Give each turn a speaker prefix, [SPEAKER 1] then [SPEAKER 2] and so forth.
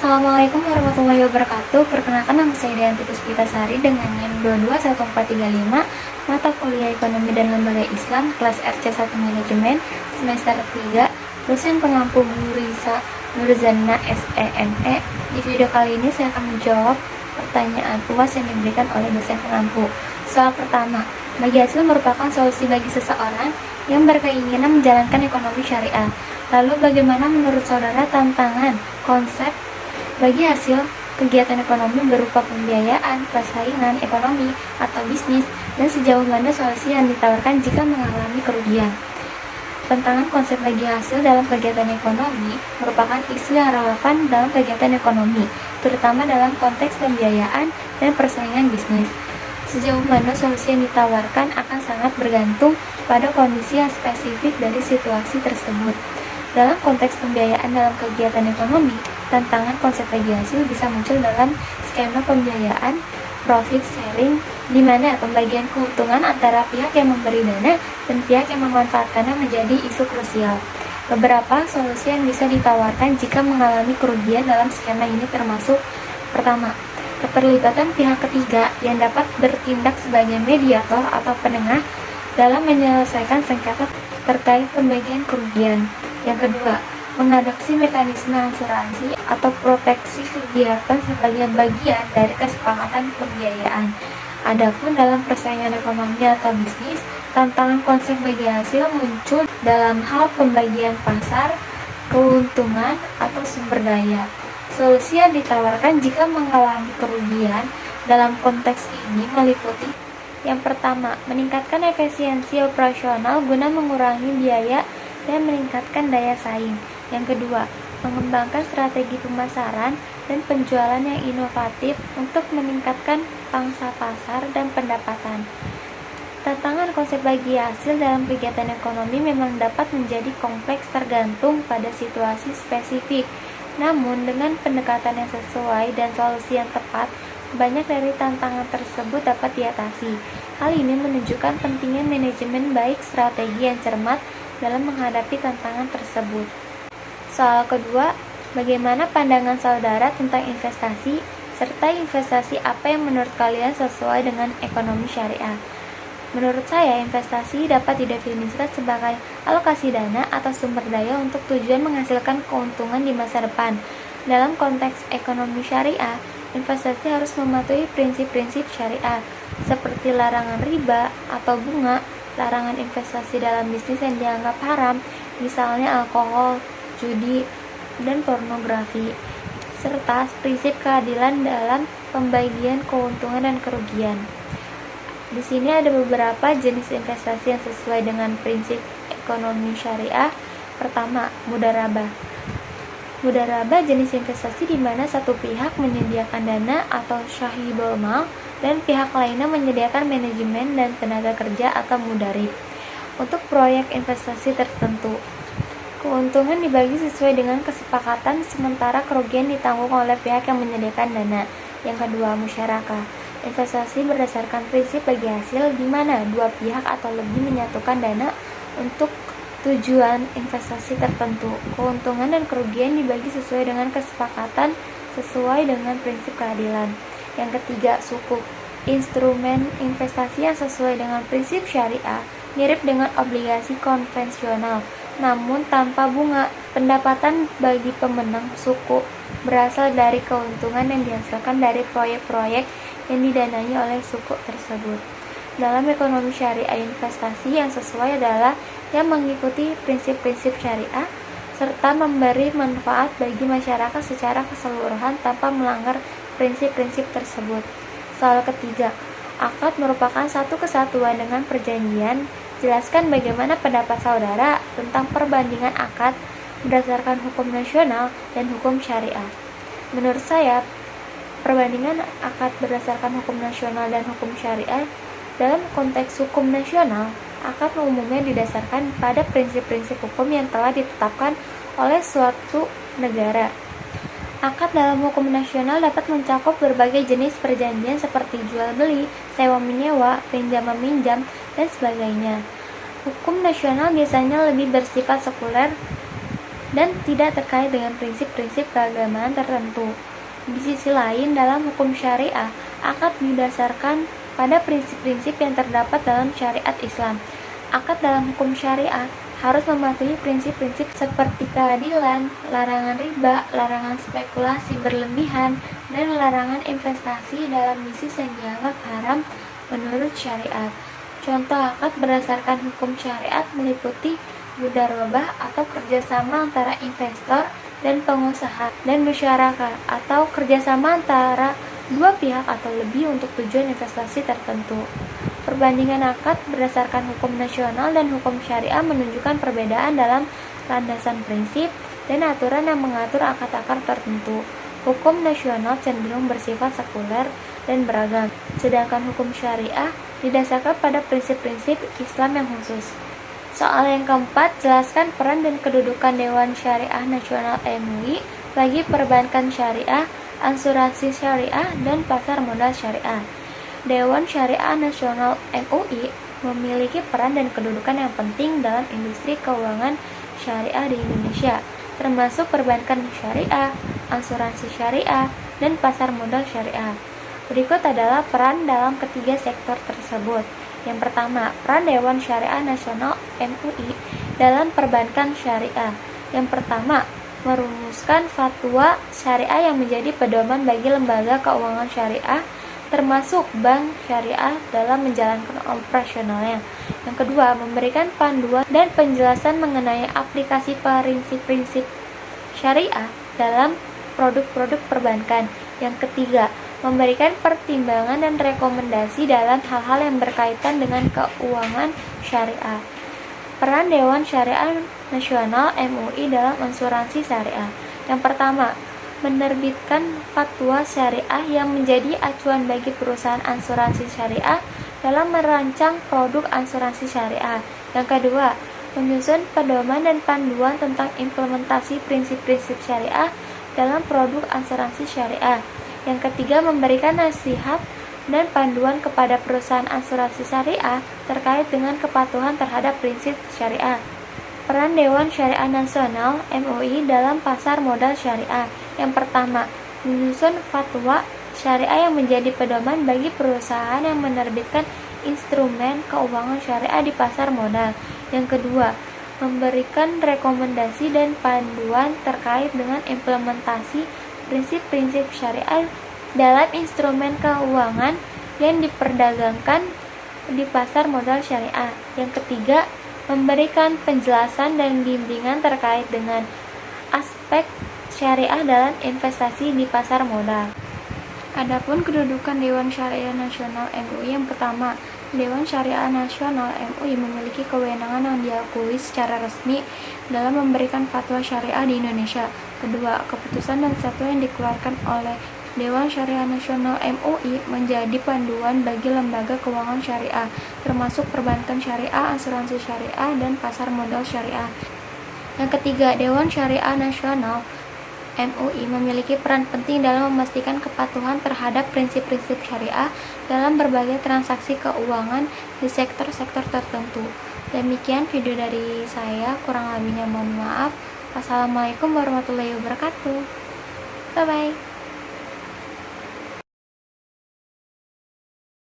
[SPEAKER 1] Assalamualaikum warahmatullahi wabarakatuh. Perkenalkan, nama saya Dianti Puspitasari dengan NIM 221435, mata kuliah Ekonomi dan Lembaga Islam, kelas RC1 Manajemen, semester 3, dosen pengampu Guru Risa Nurzana SEME. Di video kali ini saya akan menjawab pertanyaan UAS yang diberikan oleh dosen pengampu. Soal pertama, bagi hasil merupakan solusi bagi seseorang yang berkeinginan menjalankan ekonomi syariah. Lalu bagaimana menurut saudara tantangan konsep bagi hasil kegiatan ekonomi berupa pembiayaan, persaingan ekonomi, atau bisnis, dan sejauh mana solusi yang ditawarkan jika mengalami kerugian? Tantangan konsep bagi hasil dalam kegiatan ekonomi merupakan isu yang relevan dalam kegiatan ekonomi, terutama dalam konteks pembiayaan dan persaingan bisnis. Sejauh mana solusi yang ditawarkan akan sangat bergantung pada kondisi yang spesifik dari situasi tersebut. Dalam konteks pembiayaan dalam kegiatan ekonomi, tantangan konsep bagi hasil bisa muncul dalam skema pembiayaan profit sharing, di mana pembagian keuntungan antara pihak yang memberi dana dan pihak yang memanfaatkannya menjadi isu krusial. Beberapa solusi yang bisa ditawarkan jika mengalami kerugian dalam skema ini termasuk: pertama, keterlibatan pihak ketiga yang dapat bertindak sebagai mediator atau penengah dalam menyelesaikan sengketa terkait pembagian kerugian. Yang kedua, mengadopsi mekanisme asuransi atau proteksi kegiatan sebagai bagian dari kesepakatan pembiayaan. Adapun dalam persaingan ekonomi atau bisnis, tantangan konsep bagi hasil muncul dalam hal pembagian pasar, keuntungan, atau sumber daya. Solusi yang ditawarkan jika mengalami kerugian dalam konteks ini meliputi: yang pertama, meningkatkan efisiensi operasional guna mengurangi biaya dan meningkatkan daya saing. Yang kedua, mengembangkan strategi pemasaran dan penjualan yang inovatif untuk meningkatkan pangsa pasar dan pendapatan. Tantangan konsep bagi hasil dalam kegiatan ekonomi memang dapat menjadi kompleks tergantung pada situasi spesifik. Namun, dengan pendekatan yang sesuai dan solusi yang tepat, banyak dari tantangan tersebut dapat diatasi. Hal ini menunjukkan pentingnya manajemen baik strategi yang cermat dalam menghadapi tantangan tersebut. Soal kedua, bagaimana pandangan saudara tentang investasi, serta investasi apa yang menurut kalian sesuai dengan ekonomi syariah? Menurut saya, investasi dapat didefinisikan sebagai alokasi dana atau sumber daya untuk tujuan menghasilkan keuntungan di masa depan. Dalam konteks ekonomi syariah, investasi harus mematuhi prinsip-prinsip syariah, seperti larangan riba atau bunga, larangan investasi dalam bisnis yang dianggap haram, misalnya alkohol, judi, dan pornografi, serta prinsip keadilan dalam pembagian keuntungan dan kerugian. Di sini ada beberapa jenis investasi yang sesuai dengan prinsip ekonomi syariah. Pertama, mudharabah. Mudharabah jenis investasi di mana satu pihak menyediakan dana atau syahibul mal dan pihak lainnya menyediakan manajemen dan tenaga kerja atau mudharib untuk proyek investasi tertentu. Keuntungan dibagi sesuai dengan kesepakatan, sementara kerugian ditanggung oleh pihak yang menyediakan dana. Yang kedua, musyarakah. Investasi berdasarkan prinsip bagi hasil di mana dua pihak atau lebih menyatukan dana untuk tujuan investasi tertentu. Keuntungan dan kerugian dibagi sesuai dengan kesepakatan sesuai dengan prinsip keadilan. Yang ketiga, sukuk. Instrumen investasi yang sesuai dengan prinsip syariah mirip dengan obligasi konvensional, namun tanpa bunga. Pendapatan bagi pemenang sukuk berasal dari keuntungan yang dihasilkan dari proyek-proyek yang didanai oleh sukuk tersebut. Dalam ekonomi syariah, investasi yang sesuai adalah yang mengikuti prinsip-prinsip syariah serta memberi manfaat bagi masyarakat secara keseluruhan tanpa melanggar prinsip-prinsip tersebut. Soal ketiga, akad merupakan satu kesatuan dengan perjanjian. Jelaskan bagaimana pendapat saudara tentang perbandingan akad berdasarkan hukum nasional dan hukum syariah. Menurut saya, perbandingan akad berdasarkan hukum nasional dan hukum syariah dalam konteks hukum nasional, akad umumnya didasarkan pada prinsip-prinsip hukum yang telah ditetapkan oleh suatu negara. Akad dalam hukum nasional dapat mencakup berbagai jenis perjanjian seperti jual beli, sewa menyewa, pinjam meminjam, dan sebagainya. Hukum nasional biasanya lebih bersifat sekuler dan tidak terkait dengan prinsip-prinsip keagamaan tertentu. Di sisi lain, dalam hukum syariah, akad didasarkan pada prinsip-prinsip yang terdapat dalam syariat Islam. Akad dalam hukum syariah harus mematuhi prinsip-prinsip seperti keadilan, larangan riba, larangan spekulasi berlebihan, dan larangan investasi dalam bisnis yang dianggap haram menurut syariat. Contoh akad berdasarkan hukum syariat meliputi mudharabah atau kerjasama antara investor dan pengusaha, dan musyarakah atau kerjasama antara dua pihak atau lebih untuk tujuan investasi tertentu. Perbandingan akad berdasarkan hukum nasional dan hukum syariah menunjukkan perbedaan dalam landasan prinsip dan aturan yang mengatur akad-akad tertentu. Hukum nasional cenderung bersifat sekuler dan beragam, sedangkan hukum syariah didasarkan pada prinsip-prinsip Islam yang khusus. Soal yang keempat, jelaskan peran dan kedudukan Dewan Syariah Nasional MUI bagi perbankan syariah, asuransi syariah, dan pasar modal syariah. Dewan Syariah Nasional MUI memiliki peran dan kedudukan yang penting dalam industri keuangan syariah di Indonesia, termasuk perbankan syariah, asuransi syariah, dan pasar modal syariah. Berikut adalah peran dalam ketiga sektor tersebut. Yang pertama, peran Dewan Syariah Nasional MUI dalam perbankan syariah. Yang pertama, merumuskan fatwa syariah yang menjadi pedoman bagi lembaga keuangan syariah, termasuk bank syariah dalam menjalankan operasionalnya. Yang kedua, memberikan panduan dan penjelasan mengenai aplikasi prinsip-prinsip syariah dalam produk-produk perbankan. Yang ketiga, memberikan pertimbangan dan rekomendasi dalam hal-hal yang berkaitan dengan keuangan syariah. Peran Dewan Syariah Nasional MUI dalam asuransi syariah. Yang pertama, menerbitkan fatwa syariah yang menjadi acuan bagi perusahaan asuransi syariah dalam merancang produk asuransi syariah. Yang kedua, menyusun pedoman dan panduan tentang implementasi prinsip-prinsip syariah dalam produk asuransi syariah. Yang ketiga, memberikan nasihat dan panduan kepada perusahaan asuransi syariah terkait dengan kepatuhan terhadap prinsip syariah. Peran Dewan Syariah Nasional MUI dalam pasar modal syariah. Yang pertama, menyusun fatwa syariah yang menjadi pedoman bagi perusahaan yang menerbitkan instrumen keuangan syariah di pasar modal. Yang kedua, memberikan rekomendasi dan panduan terkait dengan implementasi prinsip-prinsip syariah dalam instrumen keuangan yang diperdagangkan di pasar modal syariah. Yang ketiga, memberikan penjelasan dan bimbingan terkait dengan aspek syariah dalam investasi di pasar modal. Adapun kedudukan Dewan Syariah Nasional MUI, yang pertama, Dewan Syariah Nasional MUI memiliki kewenangan yang diakui secara resmi dalam memberikan fatwa syariah di Indonesia. Kedua, keputusan dan fatwa yang dikeluarkan oleh Dewan Syariah Nasional MUI menjadi panduan bagi lembaga keuangan syariah, termasuk perbankan syariah, asuransi syariah, dan pasar modal syariah. Yang ketiga, Dewan Syariah Nasional MUI memiliki peran penting dalam memastikan kepatuhan terhadap prinsip-prinsip syariah dalam berbagai transaksi keuangan di sektor-sektor tertentu. Demikian video dari saya, kurang lebihnya mohon maaf. Wassalamualaikum warahmatullahi wabarakatuh. Bye-bye.